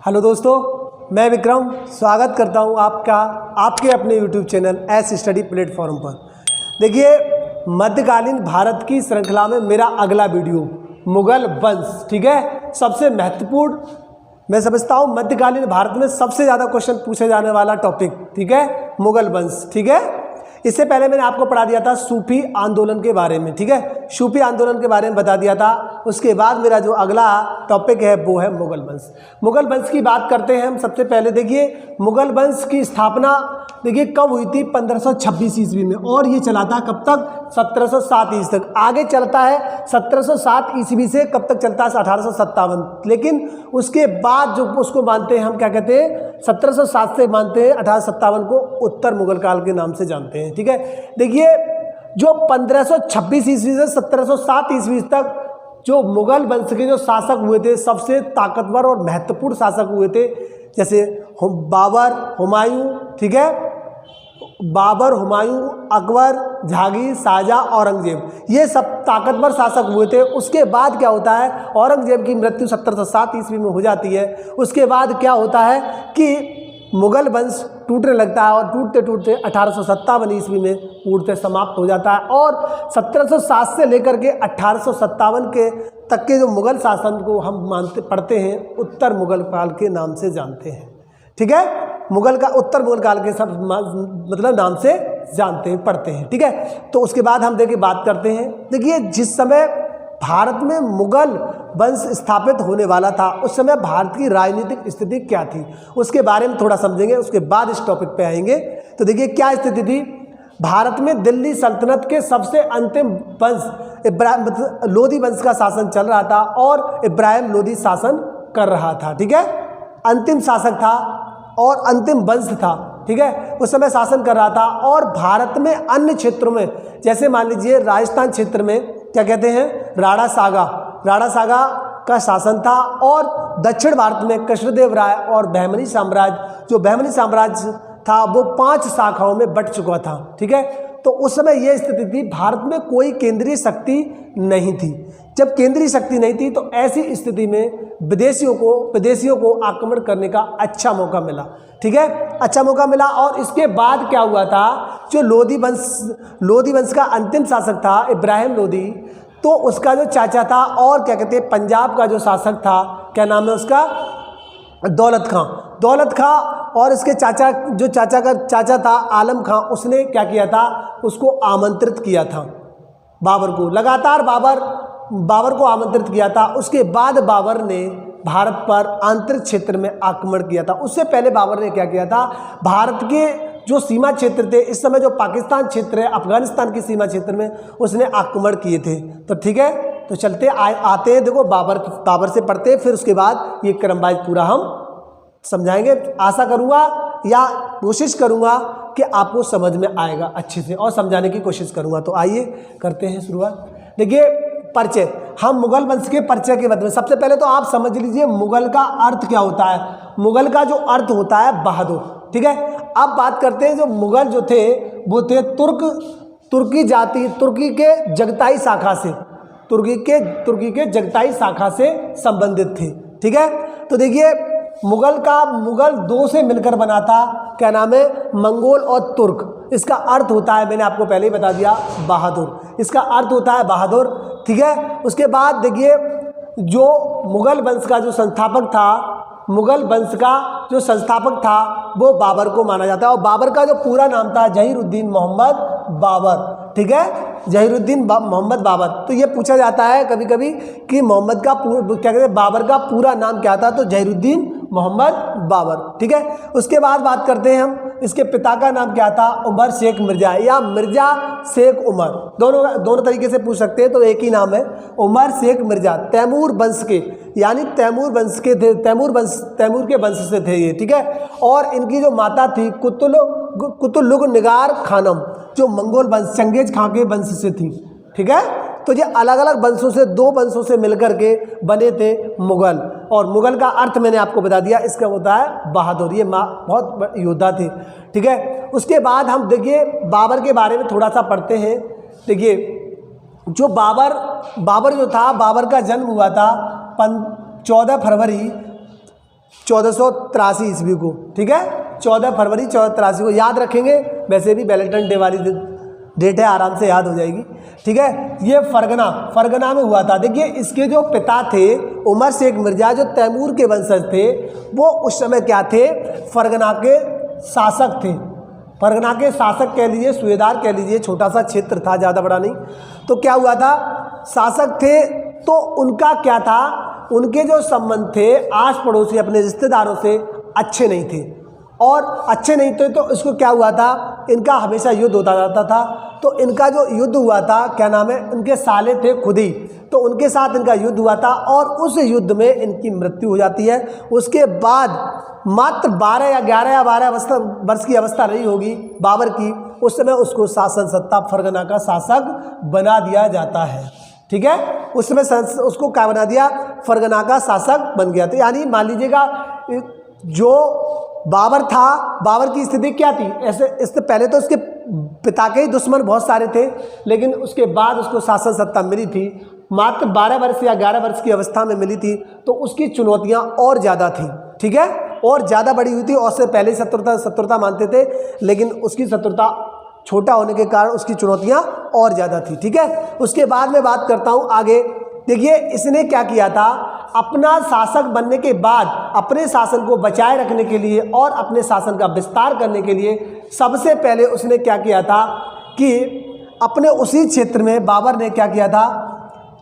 Hello दोस्तों, मैं विक्रम स्वागत करता हूं आपका आपके अपने YouTube channel S study platform पर। देखिए, मध्यकालीन भारत की श्रृंखला में मेरा अगला वीडियो मुगल वंश, ठीक है, सबसे महत्वपूर्ण, मैं समझता हूं मध्यकालीन भारत में सबसे ज़्यादा क्वेश्चन पूछे जाने वाला टॉपिक, ठीक है, मुगल वंश। ठीक है, इससे पहले मैंने आपको पढ़ा दिया था सूफी आंदोलन के बारे में, ठीक है, सूफी आंदोलन के बारे में बता दिया था। उसके बाद मेरा जो अगला टॉपिक है वो है मुगल वंश। मुगल वंश की बात करते हैं हम। सबसे पहले देखिए, मुगल वंश की स्थापना देखिए कब हुई थी? 1526 ईस्वी में, और ये चला था कब तक? 1707 ईस्वी तक। आगे चलता है 1707 ईस्वी से कब तक चलता है? 1857। लेकिन उसके बाद जो उसको मानते हैं हम, क्या कहते हैं, 1707 से मानते हैं 1857 को उत्तर मुगल काल के नाम से जानते हैं। ठीक है, देखिए, जो 1526 ईस्वी से 1707 ईस्वी तक जो मुगल वंश के जो शासक हुए थे, सबसे ताकतवर और महत्वपूर्ण शासक हुए थे, जैसे बाबर, हुमायूं, ठीक है, बाबर, हुमायूं, अकबर, जहांगीर, शाहजहां, औरंगजेब, ये सब ताकतवर शासक हुए थे। उसके बाद क्या होता है? औरंगजेब की मृत्यु 1707 ईस्वी में हो जाती है। उसके बाद क्या होता है कि मुगल वंश टूटने लगता है, और टूटते टूटते 1857 ईस्वी में पूर्णतः समाप्त हो जाता है। और 1707 से लेकर के 1857 के तक के जो मुगल शासन को हम पढ़ते हैं, उत्तर मुगल काल के नाम से जानते हैं। ठीक है, मुगल का उत्तर मुगल काल के सब मतलब नाम से जानते हैं, पढ़ते हैं। ठीक है, तो उसके बाद हम देखिए बात करते हैं। देखिए, जिस समय भारत में मुगल वंश स्थापित होने वाला था, उस समय भारत की राजनीतिक स्थिति क्या थी, उसके बारे में थोड़ा समझेंगे, उसके बाद इस टॉपिक पे आएंगे। तो देखिए, क्या स्थिति थी भारत में? दिल्ली सल्तनत के सबसे अंतिम वंश लोधी वंश का शासन चल रहा था, और इब्राहिम लोधी शासन कर रहा था। ठीक है, अंतिम शासक था और अंतिम वंश था। ठीक है, उस समय शासन कर रहा था। और भारत में अन्य क्षेत्रों में, जैसे मान लीजिए राजस्थान क्षेत्र में क्या कहते हैं, राणा सागा का शासन था। और दक्षिण भारत में कृष्णदेव राय और बहमनी साम्राज्य, जो बहमनी साम्राज्य था वो 5 शाखाओं में बट चुका था। ठीक है, तो उस समय यह स्थिति थी, भारत में कोई केंद्रीय शक्ति नहीं थी। जब केंद्रीय शक्ति नहीं थी, तो ऐसी स्थिति में विदेशियों को आक्रमण करने का अच्छा मौका मिला। ठीक है, अच्छा मौका मिला। और इसके बाद क्या हुआ था? जो लोधी वंश का अंतिम शासक था इब्राहिम लोधी, तो उसका जो चाचा था, और क्या कहते हैं, पंजाब का जो शासक था, क्या नाम है उसका? दौलत खां। और इसके चाचा था आलम खां, उसने क्या किया था? उसको आमंत्रित किया था बाबर को, लगातार बाबर को आमंत्रित किया था। उसके बाद बाबर ने भारत पर आंतरिक क्षेत्र में आक्रमण किया था। उससे पहले बाबर ने क्या किया था? भारत के जो सीमा क्षेत्र थे, इस समय जो पाकिस्तान क्षेत्र है, अफगानिस्तान की सीमा क्षेत्र में उसने आक्रमण किए थे। तो ठीक है, तो चलते आते हैं, देखो बाबर से पढ़ते हैं, फिर उसके बाद ये क्रमवाइज पूरा हम समझाएंगे। आशा करूँगा या कोशिश करूँगा कि आपको समझ में आएगा अच्छे से, और समझाने की कोशिश करूँगा। तो आइए करते हैं शुरुआत। देखिए, परिचय, हम मुगल वंश के परिचय के बारे में सबसे पहले तो आप समझ लीजिए मुगल का अर्थ क्या होता है। मुगल का जो अर्थ होता है बहादुर। ठीक है, अब बात करते हैं, जो मुगल जो थे वो थे तुर्की के जगताई जगताई शाखा से संबंधित थे। ठीक है, तो देखिए, मुगल 2 से मिलकर बना था, क्या नाम है? मंगोल और तुर्क। इसका अर्थ होता है, मैंने आपको पहले ही बता दिया, बहादुर। इसका अर्थ होता है बहादुर। ठीक है, उसके बाद देखिए, जो मुगल वंश का जो संस्थापक था वो बाबर को माना जाता है। और बाबर का जो पूरा नाम था जहीरुद्दीन मोहम्मद बाबर। ठीक है, जहीरुद्दीन मोहम्मद बाबर। तो ये पूछा जाता है कभी कभी कि क्या कहते हैं, बाबर का पूरा नाम क्या था? तो जहीरुद्दीन मोहम्मद बाबर। ठीक है, उसके बाद बात करते हैं हम, इसके पिता का नाम क्या था? उमर शेख मिर्जा, या मिर्जा शेख उमर, दोनों तरीके से पूछ सकते हैं, तो एक ही नाम है, उमर शेख मिर्जा। तैमूर वंश के, यानी तैमूर के वंश से थे ये। ठीक है, और इनकी जो माता थी कुतुलुग निगार खानम, जो मंगोल वंश चंगेज खां के वंश से थी। ठीक है, तो ये अलग अलग वंशों से, 2 वंशों से मिलकर के बने थे मुगल। और मुगल का अर्थ मैंने आपको बता दिया, इसका होता है बहादुर। ये बहुत योद्धा थे। ठीक है, उसके बाद हम देखिए बाबर के बारे में थोड़ा सा पढ़ते हैं। देखिए, जो बाबर जो था, बाबर का जन्म हुआ था 14 फरवरी 1483 ईस्वी को, ठीक है, 14 फरवरी 1483 को याद रखेंगे। वैसे भी वैलेंटाइन डे वाली डेट है, आराम से याद हो जाएगी, ठीक है। ये फरगना में हुआ था। देखिए इसके जो पिता थे उमर शेख मिर्जा, जो तैमूर के वंशज थे, वो उस समय क्या थे, फरगना के शासक थे। फरगना के शासक कह लीजिए, सूबेदार कह लीजिए, छोटा सा क्षेत्र था, ज़्यादा बड़ा नहीं। तो क्या हुआ था, शासक थे, तो उनका क्या था, उनके जो संबंध थे आस पड़ोसी अपने रिश्तेदारों से अच्छे नहीं थे, और अच्छे नहीं थे तो इसको क्या हुआ था, इनका हमेशा युद्ध होता रहता था। तो इनका जो युद्ध हुआ था, क्या नाम है, उनके साले थे खुद ही, तो उनके साथ इनका युद्ध हुआ था और उस युद्ध में इनकी मृत्यु हो जाती है। उसके बाद मात्र 12 या 11 या 12 वर्ष की अवस्था रही होगी बाबर की, उस समय उसको शासन सत्ता फरगना का शासक बना दिया जाता है, ठीक है। उस समय उसको क्या बना दिया, फरगना का शासक बन गया। तो यानी मान लीजिएगा जो बाबर था, बाबर की स्थिति क्या थी, ऐसे इससे पहले तो उसके पिता के ही दुश्मन बहुत सारे थे, लेकिन उसके बाद उसको शासन सत्ता मिली थी, मात्र 12 वर्ष या 11 वर्ष की अवस्था में मिली थी। तो उसकी चुनौतियां और ज़्यादा थी, ठीक है, और ज़्यादा बड़ी हुई थी। और उससे पहले शत्रुता मानते थे, लेकिन उसकी शत्रुता छोटा होने के कारण उसकी चुनौतियां और ज़्यादा थी, ठीक है। उसके बाद मैं बात करता हूँ आगे। देखिए इसने क्या किया था, अपना शासक बनने के बाद अपने शासन को बचाए रखने के लिए और अपने शासन का विस्तार करने के लिए सबसे पहले उसने क्या किया था कि अपने उसी क्षेत्र में बाबर ने क्या किया था,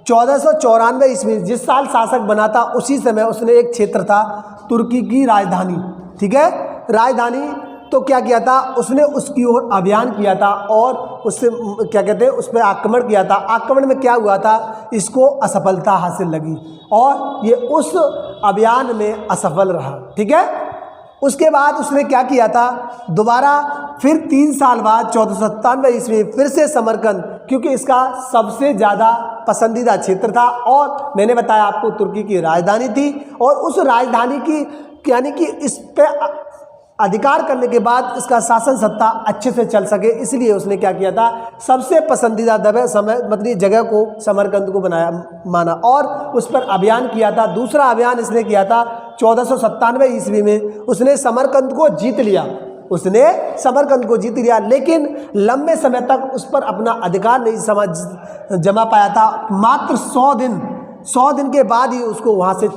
1494 ईस्वी, जिस साल शासक बना था उसी समय उसने एक क्षेत्र था तुर्की की राजधानी, ठीक है, राजधानी, तो क्या किया था उसने, उसकी ओर अभियान किया था और उससे क्या कहते हैं, उस पर आक्रमण किया था। आक्रमण में क्या हुआ था, इसको असफलता हासिल लगी और ये उस अभियान में असफल रहा, ठीक है। उसके बाद उसने क्या किया था, दोबारा फिर 3 साल बाद 1497 ईस्वी फिर से समरकंद, क्योंकि इसका सबसे ज़्यादा पसंदीदा क्षेत्र था और मैंने बताया आपको तुर्की की राजधानी थी, और उस राजधानी की यानी कि इस पे अधिकार करने के बाद इसका शासन सत्ता अच्छे से चल सके, इसलिए उसने क्या किया था, सबसे पसंदीदा जगह को समरकंद को माना और उस पर अभियान किया था। दूसरा अभियान इसने किया था 1497 ईस्वी में, उसने समरकंद को जीत लिया, लेकिन लंबे समय तक उस पर अपना अधिकार नहीं जमा पाया था। मात्र 100 दिन के बाद ही उसको वहाँ से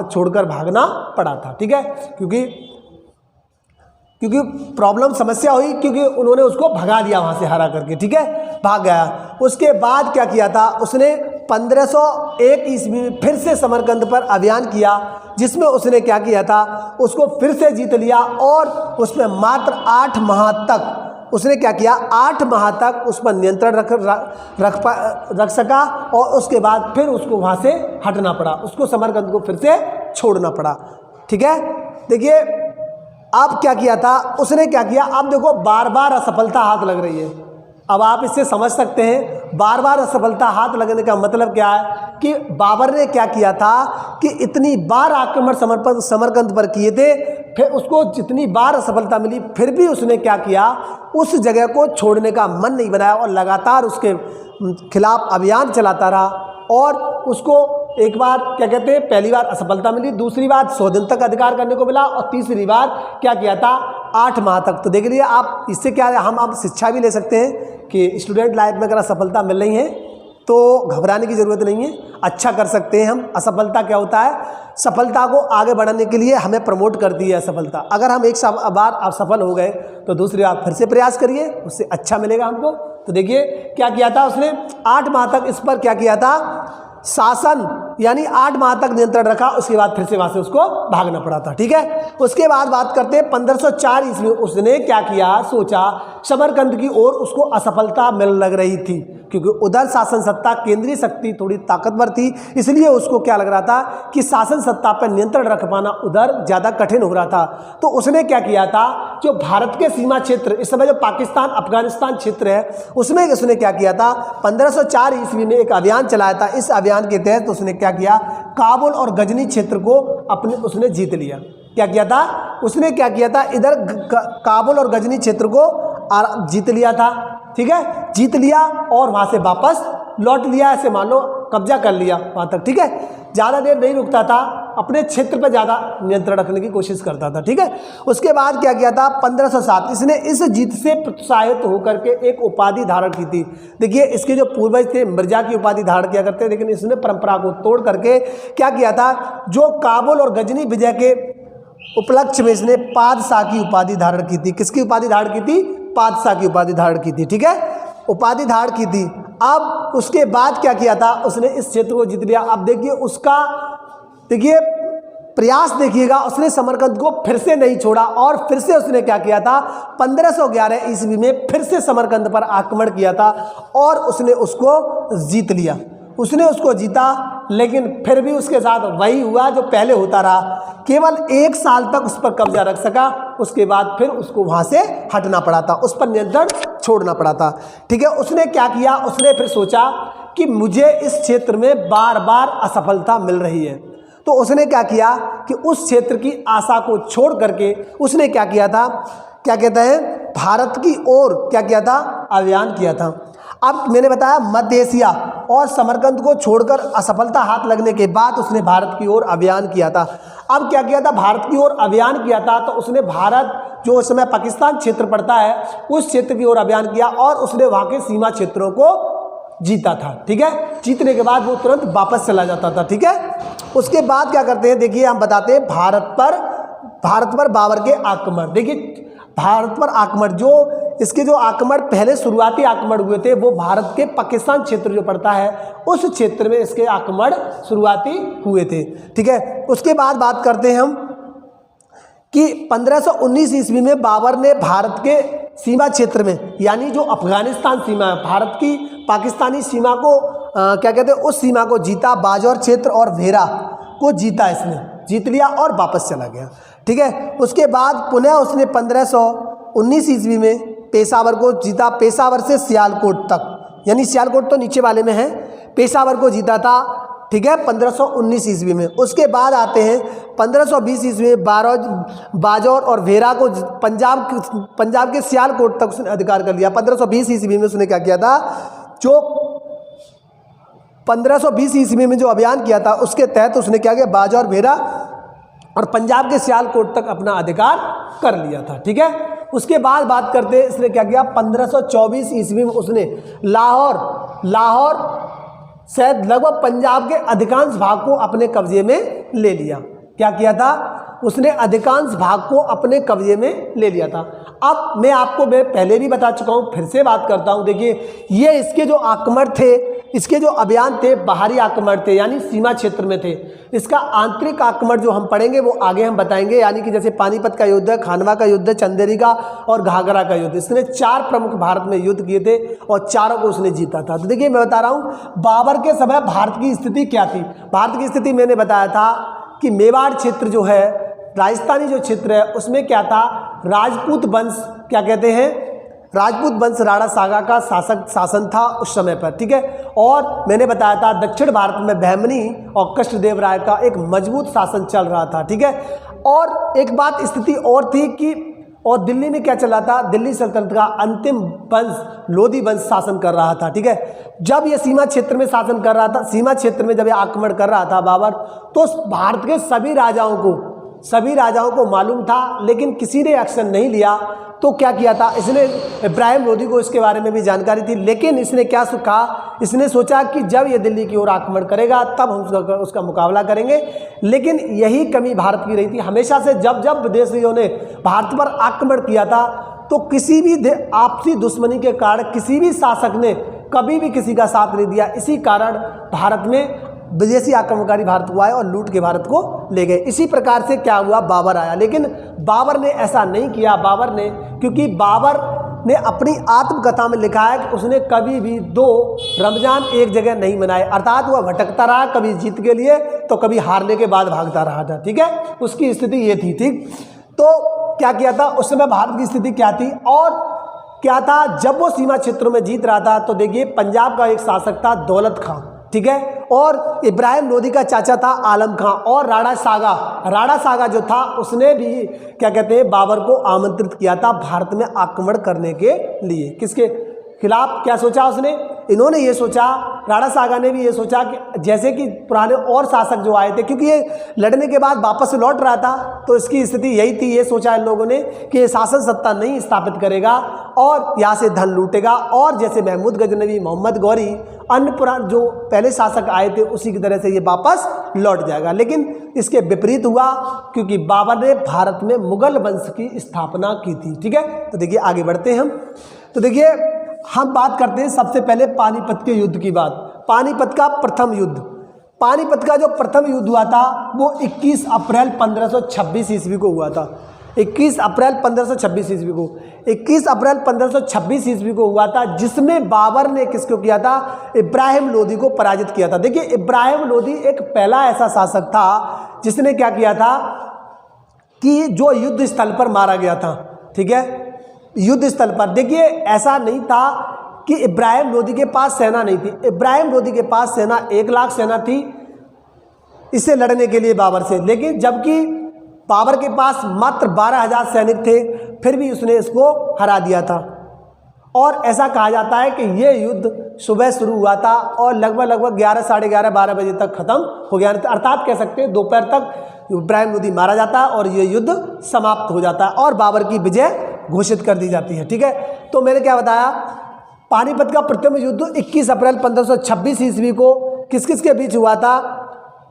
छोड़कर भागना पड़ा था, ठीक है, क्योंकि प्रॉब्लम समस्या हुई, क्योंकि उन्होंने उसको भगा दिया वहाँ से हरा करके, ठीक है, भाग गया। उसके बाद क्या किया था उसने, 1501 ईस्वी में फिर से समरकंद पर अभियान किया, जिसमें उसने क्या किया था, उसको फिर से जीत लिया और उसमें मात्र 8 माह तक उसने क्या किया, 8 माह तक उस पर नियंत्रण रख सका और उसके बाद फिर उसको वहाँ से हटना पड़ा, उसको समरकंद को फिर से छोड़ना पड़ा, ठीक है। देखिए अब क्या किया था उसने, क्या किया, अब देखो बार बार असफलता हाथ लग रही है। अब आप इससे समझ सकते हैं बार बार असफलता हाथ लगने का मतलब क्या है कि बाबर ने क्या किया था कि इतनी बार आक्रमण समरकंद पर किए थे, फिर उसको जितनी बार असफलता मिली फिर भी उसने क्या किया, उस जगह को छोड़ने का मन नहीं बनाया और लगातार उसके खिलाफ अभियान चलाता रहा। और उसको एक बार क्या कहते हैं, पहली बार असफलता मिली, दूसरी बार 100 दिन तक अधिकार करने को मिला और तीसरी बार क्या किया था, 8 माह तक। तो देख लीजिए आप, इससे क्या है, हम आप शिक्षा भी ले सकते हैं कि स्टूडेंट लाइफ में अगर असफलता मिल रही है तो घबराने की ज़रूरत नहीं है, अच्छा कर सकते हैं हम। असफलता क्या होता है, सफलता को आगे बढ़ाने के लिए हमें प्रमोट करती है असफलता। अगर हम एक बार असफल हो गए तो दूसरी बार फिर से प्रयास करिए, उससे अच्छा मिलेगा हमको। तो देखिए क्या किया था उसने, 8 माह तक इस पर क्या किया था, शासन, यानी 8 माह तक नियंत्रण रखा, उसके बाद फिर से वहाँ से उसको भागना पड़ा था, ठीक है। उसके बाद बात करते हैं 1504 ईस्वी, उसने क्या किया, सोचा समरकंद की ओर उसको असफलता मिल लग रही थी, क्योंकि उधर शासन सत्ता केंद्रीय शक्ति थोड़ी ताकतवर थी, इसलिए उसको क्या लग रहा था कि शासन सत्ता पर नियंत्रण रख पाना उधर ज़्यादा कठिन हो रहा था। तो उसने क्या किया था, जो भारत के सीमा क्षेत्र, इस समय जो पाकिस्तान अफगानिस्तान क्षेत्र है, उसमें उसने क्या किया था, 1504 ईस्वी में एक अभियान चलाया था। इस अभियान के तहत उसने क्या किया, काबुल और गजनी क्षेत्र को उसने जीत लिया। क्या किया था उसने, क्या किया था, इधर काबुल और गजनी क्षेत्र को जीत लिया था, ठीक है, जीत लिया और वहाँ से वापस लौट लिया, ऐसे मान लो कब्जा कर लिया वहाँ तक, ठीक है। ज़्यादा देर नहीं रुकता था, अपने क्षेत्र पर ज़्यादा नियंत्रण रखने की कोशिश करता था। ठीक है, उसके बाद क्या किया था 1507 इसने इस जीत से प्रोत्साहित होकर के एक उपाधि धारण की थी। देखिए इसके जो पूर्वज थे मिर्जा की उपाधि धारण किया करते, लेकिन इसने परंपरा को तोड़ करके क्या किया था, जो काबुल और गजनी विजय के उपलक्ष्य में इसने पादशाह की उपाधि धारण की थी। किसकी उपाधि धारण की थी? पादशाह की उपाधि धारण की थी। ठीक है, उपाधि धारण की थी। अब उसके बाद क्या किया था, उसने इस क्षेत्र को जीत लिया। अब देखिए उसका प्रयास देखिएगा, उसने समरकंद को फिर से नहीं छोड़ा और फिर से उसने क्या किया था 1511 ईस्वी में फिर से समरकंद पर आक्रमण किया था और उसने उसको जीत लिया। उसने उसको जीता, लेकिन फिर भी उसके साथ वही हुआ जो पहले होता रहा, केवल 1 साल तक उस पर कब्जा रख सका। उसके बाद फिर उसको वहाँ से हटना पड़ा था, उस पर नियंत्रण छोड़ना पड़ा था। ठीक है, उसने क्या किया, उसने फिर सोचा कि मुझे इस क्षेत्र में बार बार असफलता मिल रही है, तो उसने क्या किया कि उस क्षेत्र की आशा को छोड़ करके उसने क्या किया था, क्या कहते हैं, भारत की ओर क्या किया था, अभियान किया था। अब मैंने बताया मध्य एशिया और समरकंद को छोड़कर असफलता हाथ लगने के बाद उसने भारत की ओर अभियान किया था। अब क्या किया था, भारत की ओर अभियान किया था, तो उसने भारत जो उस समय पाकिस्तान क्षेत्र पड़ता है उस क्षेत्र की ओर अभियान किया और उसने वहाँ के सीमा क्षेत्रों को जीता था। ठीक है, जीतने के बाद वो तुरंत वापस चला जाता था। ठीक है, उसके बाद क्या करते हैं, देखिए हम बताते हैं भारत पर बाबर के आक्रमण। देखिए भारत पर आक्रमण, जो इसके जो आक्रमण पहले शुरुआती आक्रमण हुए थे वो भारत के पाकिस्तान क्षेत्र जो पड़ता है उस क्षेत्र में इसके आक्रमण शुरुआती हुए थे। ठीक है, उसके बाद बात करते हैं हम कि 1519 ईस्वी में बाबर ने भारत के सीमा क्षेत्र में, यानी जो अफगानिस्तान सीमा है, भारत की पाकिस्तानी सीमा को क्या कहते हैं, उस सीमा को जीता। बाजौर क्षेत्र और भेरा को जीता, इसने जीत लिया और वापस चला गया। ठीक है, उसके बाद पुनः उसने 1519 ईस्वी में पेशावर को जीता। पेशावर से सियालकोट तक, यानी सियालकोट तो नीचे वाले में है, पेशावर को जीता था। ठीक है, 1519 ईस्वी में। उसके बाद आते हैं 1520 ईस्वी में बाजौर और भेरा को पंजाब के सियालकोट तक उसने अधिकार कर लिया। 1520 ईस्वी में उसने क्या किया था, जो 1520 ईस्वी में जो अभियान किया था उसके तहत उसने क्या किया, बाजौर, भेरा और पंजाब के सियालकोट तक अपना अधिकार कर लिया था। ठीक है, उसके बाद बात करते हैं इसने क्या किया, 1524 ईस्वी में उसने लाहौर शायद लगभग पंजाब के अधिकांश भाग को अपने कब्जे में ले लिया। क्या किया था, उसने अधिकांश भाग को अपने कब्जे में ले लिया था। अब मैं आपको पहले भी बता चुका हूँ, फिर से बात करता हूँ। देखिए ये इसके जो आक्रमण थे, इसके जो अभियान थे बाहरी आक्रमण थे, यानी सीमा क्षेत्र में थे। इसका आंतरिक आक्रमण जो हम पढ़ेंगे वो आगे हम बताएंगे, यानी कि जैसे पानीपत का युद्ध, खानवा का युद्ध, चंदेरी का और घाघरा का युद्ध। इसने 4 प्रमुख भारत में युद्ध किए थे और चारों को उसने जीता था। तो देखिए मैं बता रहा हूँ बाबर के समय भारत की स्थिति क्या थी। भारत की स्थिति मैंने बताया था कि मेवाड़ क्षेत्र जो है, राजस्थानी जो क्षेत्र है, उसमें क्या था, राजपूत वंश, क्या कहते हैं, राजपूत वंश राणा सागा का शासन था उस समय पर। ठीक है, और मैंने बताया था दक्षिण भारत में बहमनी और कृष्णदेव राय का एक मजबूत शासन चल रहा था। ठीक है, और एक बात स्थिति और थी कि और दिल्ली में क्या चल रहा था, दिल्ली सल्तनत का अंतिम वंश लोधी वंश शासन कर रहा था। ठीक है, जब ये सीमा क्षेत्र में शासन कर रहा था, सीमा क्षेत्र में जब ये आक्रमण कर रहा था बाबर, तो भारत के सभी राजाओं को मालूम था, लेकिन किसी ने एक्शन नहीं लिया। तो क्या किया था इसने, इब्राहिम लोधी को इसके बारे में भी जानकारी थी, लेकिन इसने क्या कहा, इसने सोचा कि जब ये दिल्ली की ओर आक्रमण करेगा तब हम उसका मुकाबला करेंगे। लेकिन यही कमी भारत की रही थी हमेशा से। जब जब विदेशियों ने भारत पर आक्रमण किया था तो किसी भी आपसी दुश्मनी के कारण किसी भी शासक ने कभी भी किसी का साथ नहीं दिया। इसी कारण भारत में विदेशी आक्रमणकारी भारत को आए और लूट के भारत को ले गए। इसी प्रकार से क्या हुआ, बाबर आया, लेकिन बाबर ने ऐसा नहीं किया। क्योंकि बाबर ने अपनी आत्मकथा में लिखा है कि उसने कभी भी 2 रमजान एक जगह नहीं मनाए, अर्थात वह भटकता रहा, कभी जीत के लिए तो कभी हारने के बाद भागता रहा था। ठीक है, उसकी स्थिति ये थी। ठीक, तो क्या किया था उस समय भारत की स्थिति क्या थी और क्या था, जब वो सीमा क्षेत्रों में जीत रहा था तो देखिए पंजाब का एक शासक था दौलत खां। ठीक है, और इब्राहिम लोधी का चाचा था आलम खां, और राणा सागा जो था उसने भी क्या कहते हैं बाबर को आमंत्रित किया था भारत में आक्रमण करने के लिए। किसके खिलाफ, क्या सोचा उसने, इन्होंने ये सोचा राणा सागा ने भी ये सोचा कि जैसे कि पुराने और शासक जो आए थे, क्योंकि ये लड़ने के बाद वापस लौट रहा था, तो इसकी स्थिति यही थी। ये सोचा इन लोगों ने कि ये शासन सत्ता नहीं स्थापित करेगा और यहाँ से धन लूटेगा, और जैसे महमूद गजनवी, मोहम्मद गौरी, अन्य पुराने जो पहले शासक आए थे उसी की तरह से ये वापस लौट जाएगा। लेकिन इसके विपरीत हुआ, क्योंकि बाबर ने भारत में मुगल वंश की स्थापना की थी। ठीक है, तो देखिए आगे बढ़ते हैं हम। तो देखिए हम बात करते हैं सबसे पहले पानीपत के युद्ध की बात। पानीपत का प्रथम युद्ध, पानीपत का जो प्रथम युद्ध हुआ था वो 21 अप्रैल 1526 ईस्वी को हुआ था। 21 अप्रैल 1526 ईस्वी को 21 अप्रैल 1526 ईस्वी को हुआ था, जिसमें बाबर ने किसको किया था? इब्राहिम लोदी को पराजित किया था। देखिए इब्राहिम लोदी एक पहला ऐसा शासक था जिसने क्या किया था कि जो युद्ध स्थल पर मारा गया था। ठीक है, युद्ध स्थल पर। देखिए ऐसा नहीं था कि इब्राहिम लोदी के पास सेना नहीं थी। इब्राहिम लोदी के पास सेना 1 लाख सेना थी इससे लड़ने के लिए बाबर से, लेकिन जबकि बाबर के पास मात्र 12,000 सैनिक थे, फिर भी उसने इसको हरा दिया था। और ऐसा कहा जाता है कि ये युद्ध सुबह शुरू हुआ था और लगभग 11, साढ़े 11, 12 बजे तक खत्म हो गया, अर्थात कह सकते हैं दोपहर तक इब्राहिम लोदी मारा जाता है और ये युद्ध समाप्त हो जाता है और बाबर की विजय घोषित कर दी जाती है। ठीक है, तो मैंने क्या बताया, पानीपत का प्रथम युद्ध 21 अप्रैल 1526 ईस्वी को किस किस के बीच हुआ था?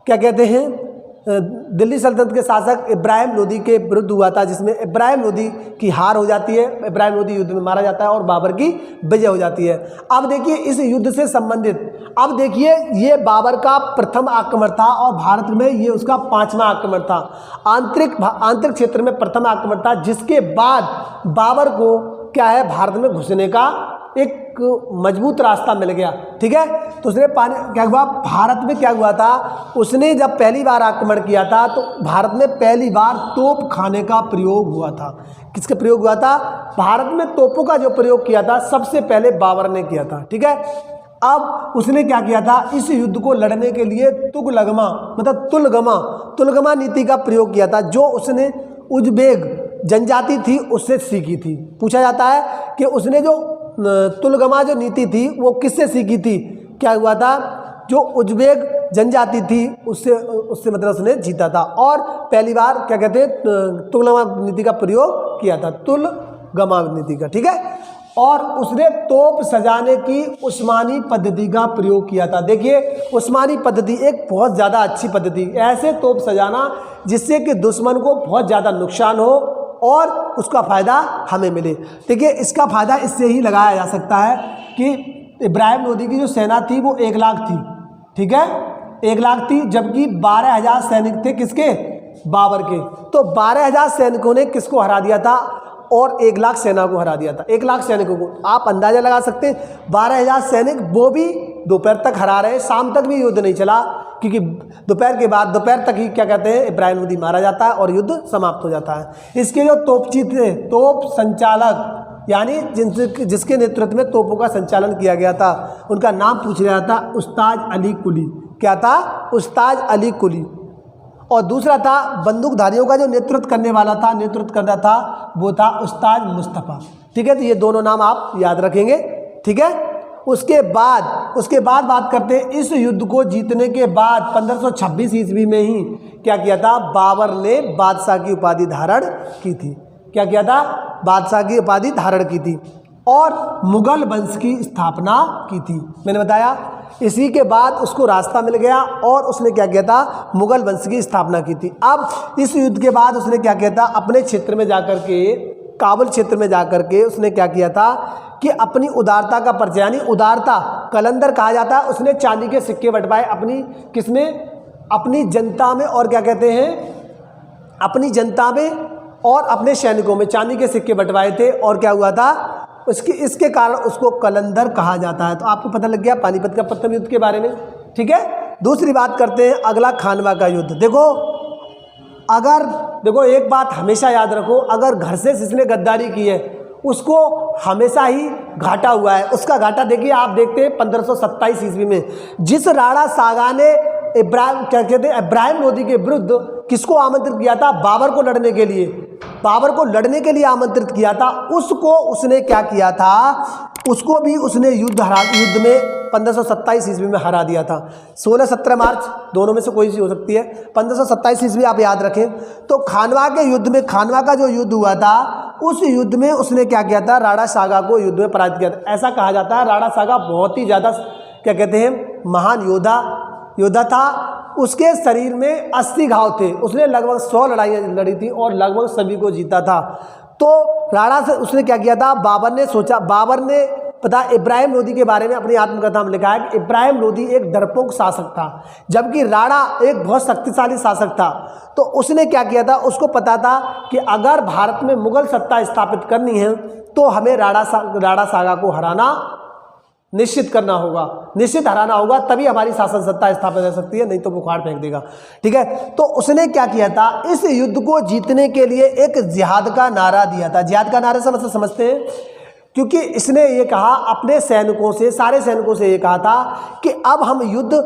क्या कहते हैं, दिल्ली सल्तनत के शासक इब्राहिम लोदी के विरुद्ध हुआ था, जिसमें इब्राहिम लोदी की हार हो जाती है, इब्राहिम लोदी युद्ध में मारा जाता है और बाबर की विजय हो जाती है। अब देखिए इस युद्ध से संबंधित, अब देखिए ये बाबर का प्रथम आक्रमण था और भारत में ये उसका 5वां आक्रमण था। आंतरिक क्षेत्र में प्रथम आक्रमण था, जिसके बाद बाबर को क्या है, भारत में घुसने का एक मजबूत रास्ता मिल गया। ठीक है, तो उसने क्या हुआ, भारत में क्या हुआ था, उसने जब पहली बार आक्रमण किया था तो भारत में पहली बार तोप खाने का प्रयोग हुआ था। किसका प्रयोग हुआ था? भारत में तोपों का जो प्रयोग किया था सबसे पहले बाबर ने किया था। ठीक है, अब उसने क्या किया था, इस युद्ध को लड़ने के लिए तुगलगमा मतलब तुलगमा नीति का प्रयोग किया था, जो उसने उज्बेक जनजाति थी उससे सीखी थी। पूछा जाता है कि उसने जो तुलगमा जो नीति थी वो किससे सीखी थी? क्या हुआ था, जो उज्बेक जनजाति थी उससे मतलब उसने जीता था और पहली बार क्या कहते हैं, तुलगमा नीति का प्रयोग किया था, तुलगमा नीति का। ठीक है, और उसने तोप सजाने की उस्मानी पद्धति का प्रयोग किया था। देखिए उस्मानी पद्धति एक बहुत ज़्यादा अच्छी पद्धति, ऐसे तोप सजाना जिससे कि दुश्मन को बहुत ज़्यादा नुकसान हो और उसका फ़ायदा हमें मिले। देखिए इसका फ़ायदा इससे ही लगाया जा सकता है कि इब्राहिम लोदी की जो सेना थी वो 1 लाख थी। ठीक है, 1 लाख थी, जबकि 12,000 सैनिक थे किसके? बाबर के। तो 12,000 सैनिकों ने किसको हरा दिया था और 1 लाख सेना को हरा दिया था। 1 लाख सैनिकों को आप अंदाज़ा लगा सकते हैं, 12,000 सैनिक वो भी दोपहर तक हरा रहे, शाम तक भी युद्ध नहीं चला, क्योंकि दोपहर तक ही क्या कहते हैं, इब्राहिम लोदी मारा जाता है और युद्ध समाप्त हो जाता है। इसके जो तोपची थे, तोप संचालक, यानी जिसके नेतृत्व में तोपों का संचालन किया गया था, उनका नाम पूछ गया था उस्ताद अली कुली। क्या था? उस्ताद अली कुली। और दूसरा था बंदूकधारियों का जो नेतृत्व कर रहा था वो था उस्ताद मुस्तफ़ा। ठीक है, तो ये दोनों नाम आप याद रखेंगे। ठीक है, उसके बाद बात करते हैं इस युद्ध को जीतने के बाद 1526 ईस्वी में ही क्या किया था, बाबर ने बादशाह की उपाधि धारण की थी। क्या किया था? बादशाह की उपाधि धारण की थी और मुगल वंश की स्थापना की थी। मैंने बताया इसी के बाद उसको रास्ता मिल गया और उसने क्या किया था, मुगल वंश की स्थापना की थी। अब इस युद्ध के बाद उसने क्या किया था, अपने क्षेत्र में जाकर के, काबुल क्षेत्र में जाकर के उसने क्या किया था कि अपनी उदारता का परिचय, यानी उदारता कलंदर कहा जाता है, उसने चांदी के सिक्के बंटवाए अपनी जनता में, और क्या कहते हैं, अपनी जनता में और अपने सैनिकों में चांदी के सिक्के बंटवाए थे। और क्या हुआ था, इसके कारण उसको कलंदर कहा जाता है। तो आपको पता लग गया पानीपत का प्रथम युद्ध के बारे में। ठीक है, दूसरी बात करते हैं अगला खानवा का युद्ध। देखो एक बात हमेशा याद रखो, अगर घर से जिसने गद्दारी की है उसको हमेशा ही घाटा हुआ है। उसका घाटा देखिए, आप देखते हैं 1527 ईस्वी में जिस राणा सागा ने इब्राहिम लोदी के विरुद्ध किसको आमंत्रित किया था, बाबर को लड़ने के लिए आमंत्रित किया था, उसको उसने क्या किया था, उसको भी उसने युद्ध में 1527 ईस्वी में हरा दिया था। 16-17 मार्च दोनों में से कोई सी हो सकती है। 1527 ईस्वी आप याद रखें। तो खानवा के युद्ध में, खानवा का जो युद्ध हुआ था, उस युद्ध में उसने क्या किया था, राणा सागा को युद्ध में पराजित किया था। ऐसा कहा जाता है राणा सागा बहुत ही ज़्यादा क्या कहते हैं, महान योद्धा था। उसके शरीर में 80 घाव थे। उसने लगभग 100 लड़ाइयाँ लड़ी थी और लगभग सभी को जीता था। तो राणा से उसने क्या किया था, बाबर ने पता इब्राहिम लोदी के बारे में अपनी आत्मकथा में लिखा है कि इब्राहिम लोदी एक डरपोक शासक था, जबकि राणा एक बहुत शक्तिशाली शासक था। तो उसने क्या किया था, उसको पता था कि अगर भारत में मुगल सत्ता स्थापित करनी है तो हमें राणा सागा को हराना निश्चित करना होगा, निश्चित हराना होगा, तभी हमारी शासन सत्ता स्थापित हो सकती है, नहीं तो बुखार फेंक देगा। ठीक है, तो उसने क्या किया था, इस युद्ध को जीतने के लिए एक जिहाद का नारा दिया था। जिहाद का नारे से मतलब समझते हैं, क्योंकि इसने ये कहा अपने सैनिकों से, सारे सैनिकों से ये कहा था कि अब हम युद्ध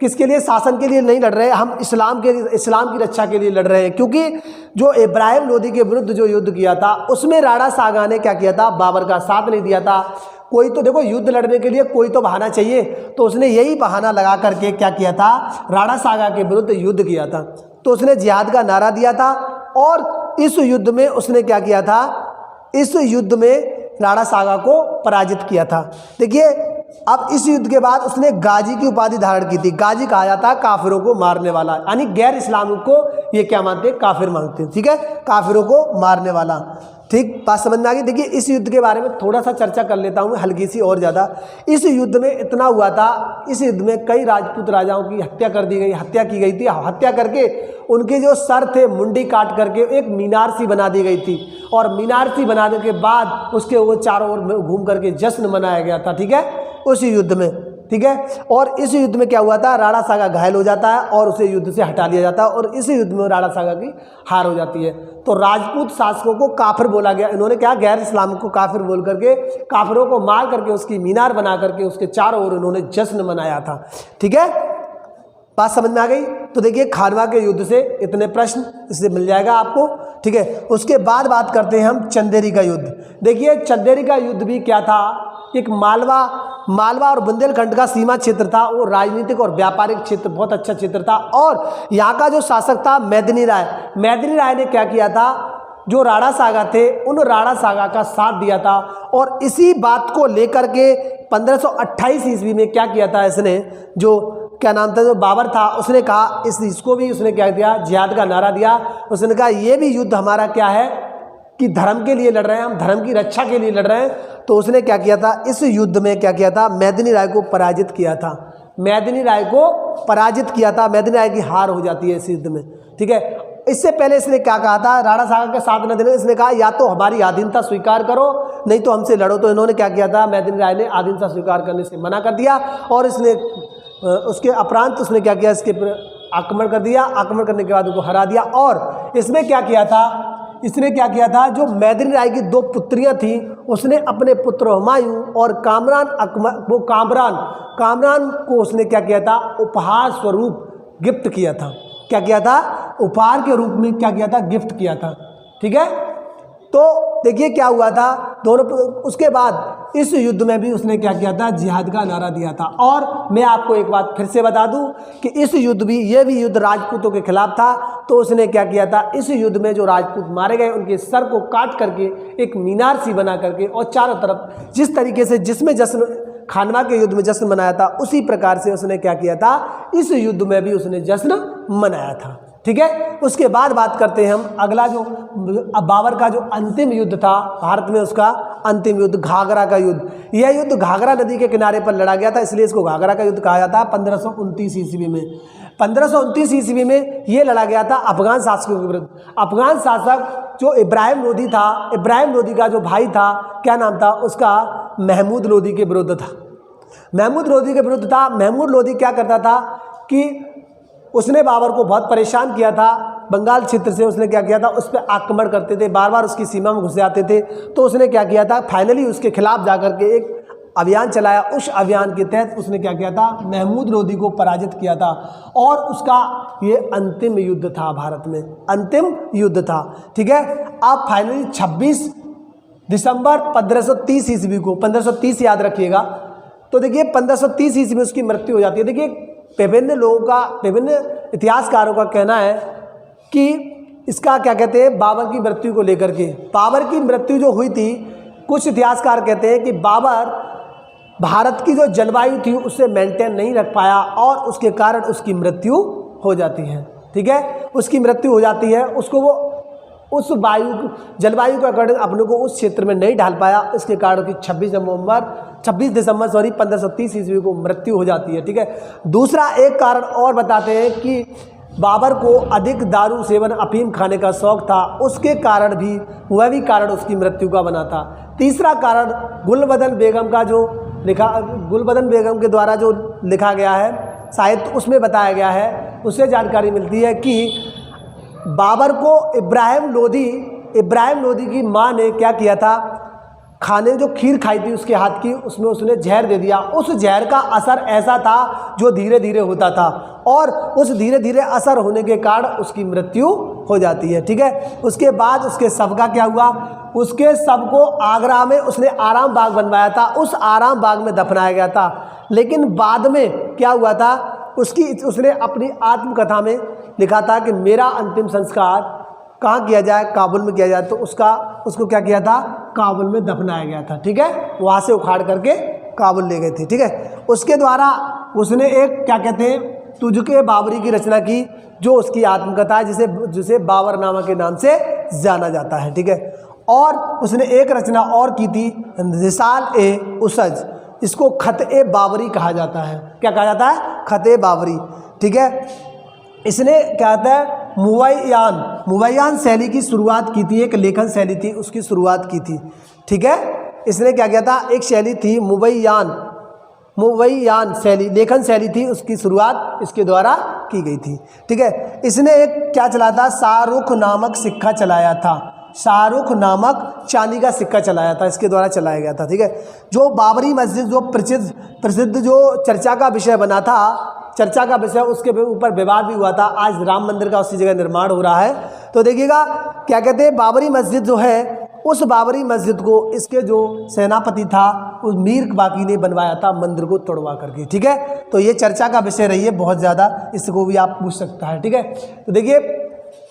किसके लिए, शासन के लिए नहीं लड़ रहे, हम इस्लाम की रक्षा के लिए लड़ रहे हैं। क्योंकि जो इब्राहिम लोदी के विरुद्ध जो युद्ध किया था उसमें राणा सागा ने क्या किया था, बाबर का साथ नहीं दिया था। कोई तो देखो, युद्ध लड़ने के लिए कोई तो बहाना चाहिए, तो उसने यही बहाना लगा करके क्या किया था, राणा सागा के विरुद्ध युद्ध किया था। तो उसने जिहाद का नारा दिया था और इस युद्ध में उसने क्या किया था, इस युद्ध में राणा सागा को पराजित किया था। देखिए, अब इस युद्ध के बाद उसने गाजी की उपाधि धारण की थी। गाजी कहा जाता है काफिरों को मारने वाला, यानी गैर इस्लामिक को ये क्या मानते हैं, काफिर मानते हैं। ठीक है, काफिरों को मारने वाला। ठीक, बात समझ में आ गई। देखिए, इस युद्ध के बारे में थोड़ा सा चर्चा कर लेता हूँ, हल्की सी और ज़्यादा। इस युद्ध में इतना हुआ था, इस युद्ध में कई राजपूत राजाओं की हत्या कर दी गई, हत्या की गई थी। हत्या करके उनके जो सर थे मुंडी काट करके एक मीनार सी बना दी गई थी, और मीनार सी बनाने के बाद उसके वो चारों ओर घूम करके जश्न मनाया गया था। ठीक है, उस युद्ध में। ठीक है, और इस युद्ध में क्या हुआ था, राणा सागा घायल हो जाता है और उसे युद्ध से हटा लिया जाता है, और इस युद्ध में राणा सागा की हार हो जाती है। तो राजपूत शासकों को काफिर बोला गया। इन्होंने क्या, गैर इस्लाम को काफिर बोल करके, काफिरों को मार करके उसकी मीनार बना करके उसके चारों ओर इन्होंने जश्न मनाया था। ठीक है, बात समझ में आ गई। तो देखिए, खानवा के युद्ध से इतने प्रश्न इससे मिल जाएगा आपको। ठीक है, उसके बाद बात करते हैं हम चंदेरी का युद्ध। देखिए, चंदेरी का युद्ध भी क्या था, एक मालवा और बुंदेलखंड का सीमा क्षेत्र था। वो राजनीतिक और व्यापारिक क्षेत्र, बहुत अच्छा क्षेत्र था। और यहाँ का जो शासक था मेदिनी राय ने क्या किया था, जो राणा सागा थे उन राणा सागा का साथ दिया था। और इसी बात को लेकर के 1528 ईस्वी में क्या किया था इसने, जो क्या नाम था, जो बाबर था, उसने कहा इसको भी उसने क्या दिया, जिहाद का नारा दिया। उसने कहा ये भी युद्ध हमारा क्या है कि धर्म के लिए लड़ रहे हैं, हम धर्म की रक्षा के लिए लड़ रहे हैं। तो उसने क्या किया था, इस युद्ध में क्या किया था, मेदिनी राय को पराजित किया था। मेदिनी राय की हार हो जाती है इस युद्ध में। ठीक है, इससे पहले इसने क्या कहा था, राणा सागा के साथ न देने, इसने कहा या तो हमारी आधीनता स्वीकार करो नहीं तो हमसे लड़ो। तो इन्होंने क्या किया था, मेदिनी राय ने आधीनता स्वीकार करने से मना कर दिया, और इसने उसके उपरांत उसने क्या किया, इसके आक्रमण कर दिया। आक्रमण करने के बाद उनको हरा दिया। और इसने क्या किया था, जो मेदिनी राय की 2 पुत्रियां थी, उसने अपने पुत्र हुमायूं और कामरान को उसने क्या किया था, उपहार स्वरूप गिफ्ट किया था। क्या किया था, उपहार के रूप में क्या किया था, गिफ्ट किया था। ठीक है, तो देखिए क्या हुआ था दोनों। उसके बाद इस युद्ध में भी उसने क्या किया था, जिहाद का नारा दिया था। और मैं आपको एक बात फिर से बता दूं कि इस युद्ध भी, ये भी युद्ध राजपूतों के खिलाफ था। तो उसने क्या किया था, इस युद्ध में जो राजपूत मारे गए उनके सर को काट करके एक मीनार सी बना करके, और चारों तरफ जिस तरीके से, जिसमें जश्न खानवा के युद्ध में जश्न मनाया था, उसी प्रकार से उसने क्या किया था, इस युद्ध में भी उसने जश्न मनाया था। ठीक है, उसके बाद बात करते हैं हम अगला, जो बाबर का जो अंतिम युद्ध था भारत में, उसका अंतिम युद्ध घाघरा का युद्ध। यह युद्ध घाघरा नदी के किनारे पर लड़ा गया था, इसलिए इसको घाघरा का युद्ध कहा जाता है। 1529 ईस्वी में 1529 ईस्वी में ये लड़ा गया था अफगान शासकों के विरुद्ध। अफगान शासक जो इब्राहिम लोदी था, इब्राहिम लोदी का जो भाई था, क्या नाम था उसका, महमूद लोदी के विरुद्ध था। महमूद लोदी क्या करता था कि उसने बाबर को बहुत परेशान किया था। बंगाल क्षेत्र से उसने क्या किया था, उस पर आक्रमण करते थे, बार बार उसकी सीमा में घुस जाते थे। तो उसने क्या किया था, फाइनली उसके खिलाफ जाकर के एक अभियान चलाया। उस अभियान के तहत उसने क्या किया था, महमूद लोदी को पराजित किया था। और उसका ये अंतिम युद्ध था, भारत में अंतिम युद्ध था। ठीक है, अब फाइनली दिसंबर 1530 ईस्वी को, 1530 याद रखिएगा। तो देखिए 1530 ईस्वी में उसकी मृत्यु हो जाती है। देखिए विभिन्न लोगों का, विभिन्न इतिहासकारों का कहना है कि इसका क्या कहते हैं, बाबर की मृत्यु को लेकर के, बाबर की मृत्यु जो हुई थी, कुछ इतिहासकार कहते हैं कि बाबर भारत की जो जलवायु थी उससे मेंटेन नहीं रख पाया और उसके कारण उसकी मृत्यु हो जाती है। ठीक है, उसकी मृत्यु हो जाती है, उसको वो उस जलवायु के अकॉर्डिंग अपने को उस क्षेत्र में नहीं ढाल पाया, इसके कारण की 26 दिसंबर 1530 ईस्वी को मृत्यु हो जाती है। ठीक है, दूसरा एक कारण और बताते हैं कि बाबर को अधिक दारू सेवन, अफीम खाने का शौक था, उसके कारण भी, वह भी कारण उसकी मृत्यु का बना था। तीसरा कारण गुलबदन बेगम का जो गुलबदन बेगम के द्वारा जो लिखा गया है साहित्य, उसमें बताया गया है, उससे जानकारी मिलती है कि बाबर को इब्राहिम लोदी की माँ ने क्या किया था, खाने जो खीर खाई थी उसके हाथ की, उसमें उसने जहर दे दिया। उस जहर का असर ऐसा था जो धीरे धीरे होता था और उस धीरे धीरे असर होने के कारण उसकी मृत्यु हो जाती है। ठीक है, उसके बाद उसके शव का क्या हुआ, उसके शव को आगरा में उसने आराम बाग बनवाया था, उस आराम बाग में दफनाया गया था। लेकिन बाद में क्या हुआ था, उसने अपनी आत्मकथा में लिखा था कि मेरा अंतिम संस्कार कहाँ किया जाए, काबुल में किया जाए। तो उसको क्या किया था, काबुल में दफनाया गया था। ठीक है, वहाँ से उखाड़ करके काबुल ले गए थे। ठीक है, उसके द्वारा उसने एक क्या कहते हैं, तुझके बाबरी की रचना की, जो उसकी आत्मकथा है, जिसे बाबरनामा के नाम से जाना जाता है। ठीक है, और उसने एक रचना और की थी, रिसाल ए उसज, इसको खत ए बाबरी कहा जाता है। क्या कहा जाता है, खत ए बाबरी। ठीक है, इसने क्या कहता है, मुवैयान शैली की शुरुआत की थी, एक लेखन शैली थी, उसकी शुरुआत की थी। ठीक है, इसने क्या किया था, एक शैली थी मुवैयान शैली, लेखन शैली थी, उसकी शुरुआत इसके द्वारा की गई थी। ठीक है, इसने एक क्या चलाया था, शाहरुख नामक सिक्का चलाया था, शाहरुख नामक चांदी का सिक्का चलाया था, इसके द्वारा चलाया गया था। ठीक है, जो बाबरी मस्जिद जो प्रसिद्ध जो चर्चा का विषय बना था, चर्चा का विषय, उसके ऊपर विवाद भी हुआ था। आज राम मंदिर का उसी जगह निर्माण हो रहा है। तो देखिएगा क्या कहते हैं, बाबरी मस्जिद जो है, उस बाबरी मस्जिद को इसके जो सेनापति था उस मीर बाकी ने बनवाया था, मंदिर को तोड़वा करके। ठीक है, तो ये चर्चा का विषय रही है बहुत ज़्यादा, इसको भी आप पूछ सकता है। ठीक है, तो देखिए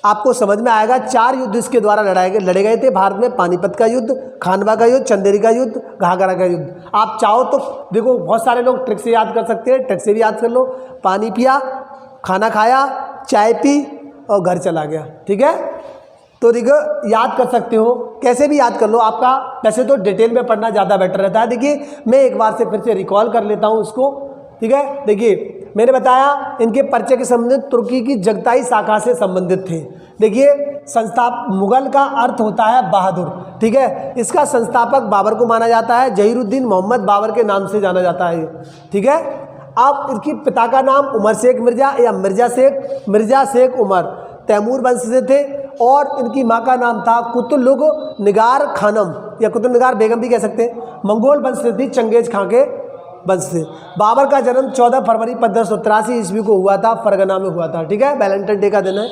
आपको समझ में आएगा, 4 युद्ध इसके द्वारा लड़े गए थे भारत में, पानीपत का युद्ध, खानवा का युद्ध, चंदेरी का युद्ध, घाघरा का युद्ध। आप चाहो तो देखो, बहुत सारे लोग ट्रिक से याद कर सकते हैं, ट्रिक से भी याद कर लो, पानी पिया, खाना खाया, चाय पी और घर चला गया। ठीक है, तो देखो याद कर सकते हो, कैसे भी याद कर लो, आपका वैसे तो डिटेल में पढ़ना ज़्यादा बेटर रहता है। देखिए मैं एक बार से फिर से रिकॉल कर लेता हूँ इसको। ठीक है, देखिए मैंने बताया इनके परिचय के संबंधित तुर्की की जगताई शाखा से संबंधित थे। देखिए मुगल का अर्थ होता है बहादुर। ठीक है, इसका संस्थापक बाबर को माना जाता है, जहीरुद्दीन मोहम्मद बाबर के नाम से जाना जाता है। ठीक है, अब इनकी पिता का नाम उमर शेख मिर्जा या मिर्जा शेख उमर तैमूर वंश से थे, और इनकी माँ का नाम था कुतुलुग निगार खानम या कुतुल निगार बेगम भी कह सकते हैं, मंगोल वंश से थी, चंगेज खां के वंश से। बाबर का जन्म 14 फरवरी 1583 ईस्वी को हुआ था, फरगना में हुआ था। ठीक है, वैलेंटाइन डे का दिन है।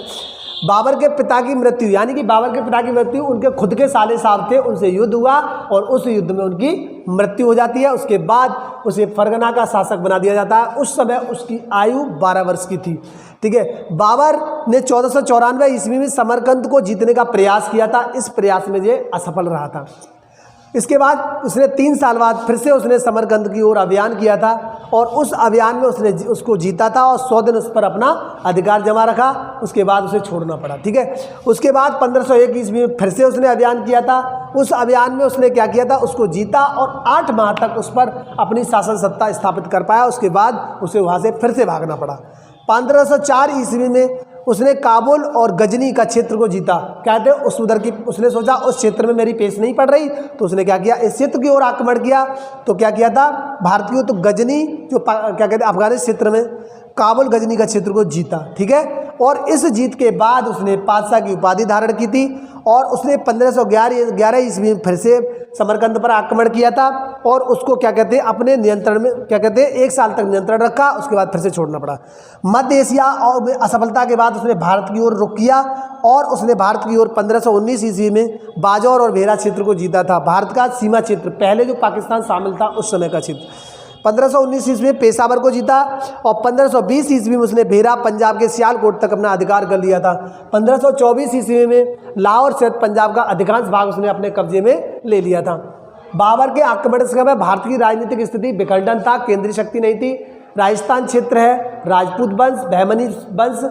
बाबर के पिता की मृत्यु, यानी कि बाबर के पिता की मृत्यु उनके खुद के साले साहब थे, उनसे युद्ध हुआ और उस युद्ध में उनकी मृत्यु हो जाती है। उसके बाद उसे फरगना का शासक बना दिया जाता है। उस समय उसकी आयु 12 वर्ष की थी। ठीक है, बाबर ने 1494 ईस्वी में समरकंद को जीतने का प्रयास किया था, इस प्रयास में ये असफल रहा था। इसके बाद उसने 3 साल बाद फिर से उसने समरकंद की ओर अभियान किया था और उस अभियान में उसने उसको जीता था और 100 दिन उस पर अपना अधिकार जमा रखा। उसके बाद उसे छोड़ना पड़ा। ठीक है, उसके बाद 1501 ईस्वी में फिर से उसने अभियान किया था। उस अभियान में उसने क्या किया था, उसको जीता और 8 माह तक उस पर अपनी शासन सत्ता स्थापित कर पाया। उसके बाद उसे वहाँ से फिर से भागना पड़ा। 1504 ईस्वी में उसने काबुल और गजनी का क्षेत्र को जीता। कहते हैं उसने सोचा उस क्षेत्र में मेरी पेश नहीं पड़ रही, तो उसने क्या किया, इस क्षेत्र की ओर आक्रमण किया। तो क्या किया था, भारतीयों तो गजनी जो क्या कहते हैं अफगानिस्तान क्षेत्र में काबुल गजनी का क्षेत्र को जीता। ठीक है, और इस जीत के बाद उसने पातशाह की उपाधि धारण की थी और उसने 1511 ईस्वी में फिर से समरकंद पर आक्रमण किया था और उसको क्या कहते हैं अपने नियंत्रण में क्या कहते हैं 1 साल तक नियंत्रण रखा, उसके बाद फिर से छोड़ना पड़ा। मध्य एशिया और असफलता के बाद उसने भारत की ओर रुख किया और उसने भारत की ओर 1519 ईस्वी में बाजौर और भेरा क्षेत्र को जीता था। भारत का सीमा क्षेत्र, पहले जो पाकिस्तान शामिल था उस समय का क्षेत्र। 1519 ईस्वी में पेशावर को जीता और 1520 ईस्वी में उसने भेरा पंजाब के सियालकोट तक अपना अधिकार कर लिया था। 1524 ईस्वी में लाहौर सहित पंजाब का अधिकांश भाग उसने अपने कब्जे में ले लिया था। बाबर के आक्रमण के समय भारत की राजनीतिक स्थिति विखंडन था, केंद्रीय शक्ति नहीं थी। राजस्थान क्षेत्र है, राजपूत वंश, बहमनी वंश,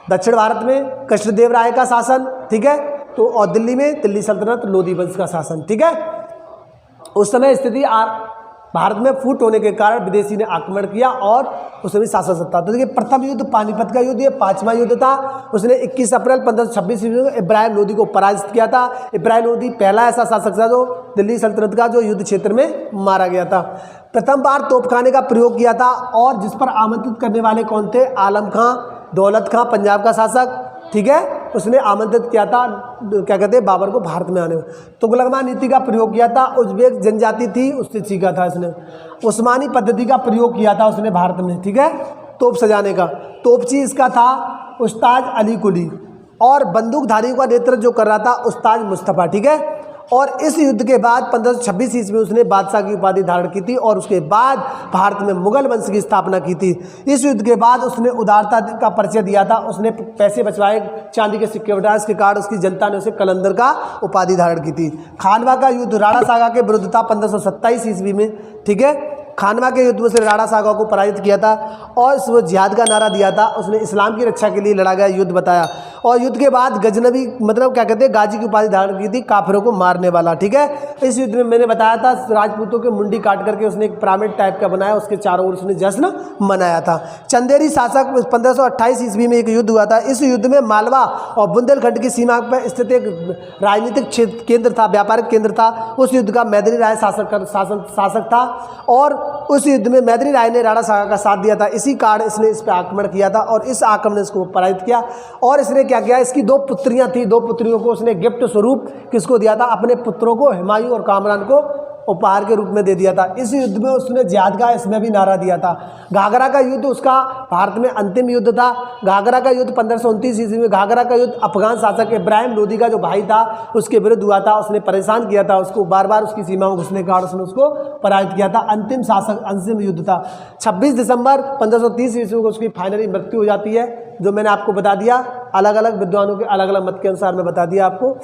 दक्षिण भारत में कृष्णदेव राय का शासन, ठीक है, तो और दिल्ली में दिल्ली सल्तनत लोधी वंश का शासन, ठीक है। उस समय स्थिति भारत में फूट होने के कारण विदेशी ने आक्रमण किया और उसमें भी शासन सत्ता। तो देखिए प्रथम युद्ध पानीपत का युद्ध, ये 5वां युद्ध था। उसने 21 अप्रैल 1526 ईस्वी में इब्राहिम लोदी को पराजित किया था। इब्राहिम लोदी पहला ऐसा शासक था जो दिल्ली सल्तनत का जो युद्ध क्षेत्र में मारा गया था। प्रथम बार तोपखाने का प्रयोग किया था और जिस पर आमंत्रित करने वाले कौन थे? आलम खां, दौलत खां पंजाब का शासक, ठीक है, उसने आमंत्रित किया था क्या कहते हैं बाबर को भारत में आने में। तुगलकमा नीति का प्रयोग किया था, उज़्बेक जनजाति थी उससे सीखा था इसने। उस्मानी पद्धति का प्रयोग किया था उसने भारत में, ठीक है, तोप सजाने का। तोपची इसका था उस्ताद अली कुली और बंदूकधारियों का नेतृत्व जो कर रहा था उस्ताद मुस्तफ़ा, ठीक है। और इस युद्ध के बाद 1526 ईस्वी में उसने बादशाह की उपाधि धारण की थी और उसके बाद भारत में मुगल वंश की स्थापना की थी। इस युद्ध के बाद उसने उदारता का परिचय दिया था, उसने पैसे बचवाए, चांदी के सिक्के बटाए, इसके कारण उसकी जनता ने उसे कलंदर का उपाधि धारण की थी। खानवा का युद्ध राणा सागा के विरुद्ध था 1527 ईस्वी में, ठीक है। खानवा के युद्ध में उसने राणा सागा को पराजित किया था और वो जिहाद का नारा दिया था। उसने इस्लाम की रक्षा के लिए लड़ा गया युद्ध बताया और युद्ध के बाद गजनवी मतलब क्या कहते हैं गाजी की उपाधि धारण की थी, काफिरों को मारने वाला, ठीक है। इस युद्ध में मैंने बताया था राजपूतों के मुंडी काट करके उसने एक पिरामिड टाइप का बनाया, उसके चारों ओर उसने जश्न मनाया था। चंदेरी शासक 1528 ईस्वी में एक युद्ध हुआ था। इस युद्ध में मालवा और बुंदेलखंड की सीमा पर स्थित एक राजनीतिक क्षेत्र केंद्र था, व्यापारिक केंद्र था। उस युद्ध का मैदिनी राय शासक था और उस युद्ध में मैदिनी राय ने राणा सागा का साथ दिया था। इसी कारण इसने इस पर आक्रमण किया था और इस आक्रमण ने इसको पराजित किया। और इसने क्या किया, इसकी 2 पुत्रियां थी, 2 पुत्रियों को उसने गिफ्ट स्वरूप किसको दिया था? अपने पुत्रों को, हुमायूं और कामरान को उपहार के रूप में दे दिया था। इस युद्ध में उसने जिहाद का इसमें भी नारा दिया था। घाघरा का युद्ध उसका भारत में अंतिम युद्ध था। घाघरा का युद्ध 1529 ईस्वी में, घाघरा का युद्ध अफगान शासक इब्राहिम लोदी का जो भाई था उसके विरुद्ध हुआ था। उसने परेशान किया था उसको, बार बार उसकी सीमा में घुसने के कारण उसने उसको पराजित किया था। अंतिम युद्ध था। 26 दिसंबर 1530 ईस्वी को उसकी फाइनली मृत्यु हो जाती है, जो मैंने आपको बता दिया। अलग अलग विद्वानों के अलग अलग मत के अनुसार मैं बता दिया आपको।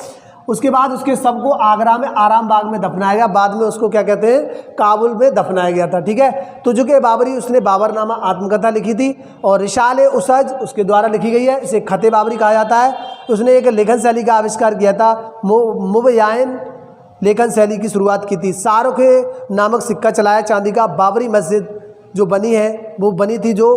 उसके बाद उसके शव को आगरा में आराम बाग में दफनाया गया। बाद में उसको क्या कहते हैं काबुल में दफनाया गया था, ठीक है। तुझके बाबरी उसने बाबरनामा आत्मकथा लिखी थी और रिशाले उसज उसके द्वारा लिखी गई है। इसे खते बाबरी कहा जाता है। उसने एक लेखन शैली का आविष्कार किया था, मुबयान लेखन शैली की शुरुआत की थी। शाहरुख नामक सिक्का चलाया चांदी का। बाबरी मस्जिद जो बनी है वो बनी थी, जो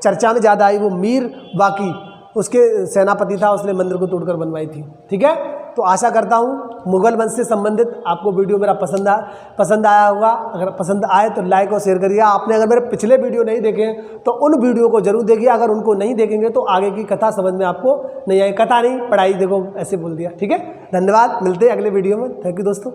चर्चा में ज़्यादा आई, वो मीर वाकी उसके सेनापति था, उसने मंदिर को तोड़कर बनवाई थी, ठीक है। तो आशा करता हूँ मुगल वंश से संबंधित आपको वीडियो मेरा पसंद आया होगा। अगर पसंद आए तो लाइक और शेयर करिए। आपने अगर मेरे पिछले वीडियो नहीं देखे तो उन वीडियो को जरूर देखिए। अगर उनको नहीं देखेंगे तो आगे की कथा समझ में आपको नहीं आई। कथा नहीं, पढ़ाई, देखो ऐसे बोल दिया, ठीक है। धन्यवाद, मिलते हैं अगले वीडियो में। थैंक यू दोस्तों।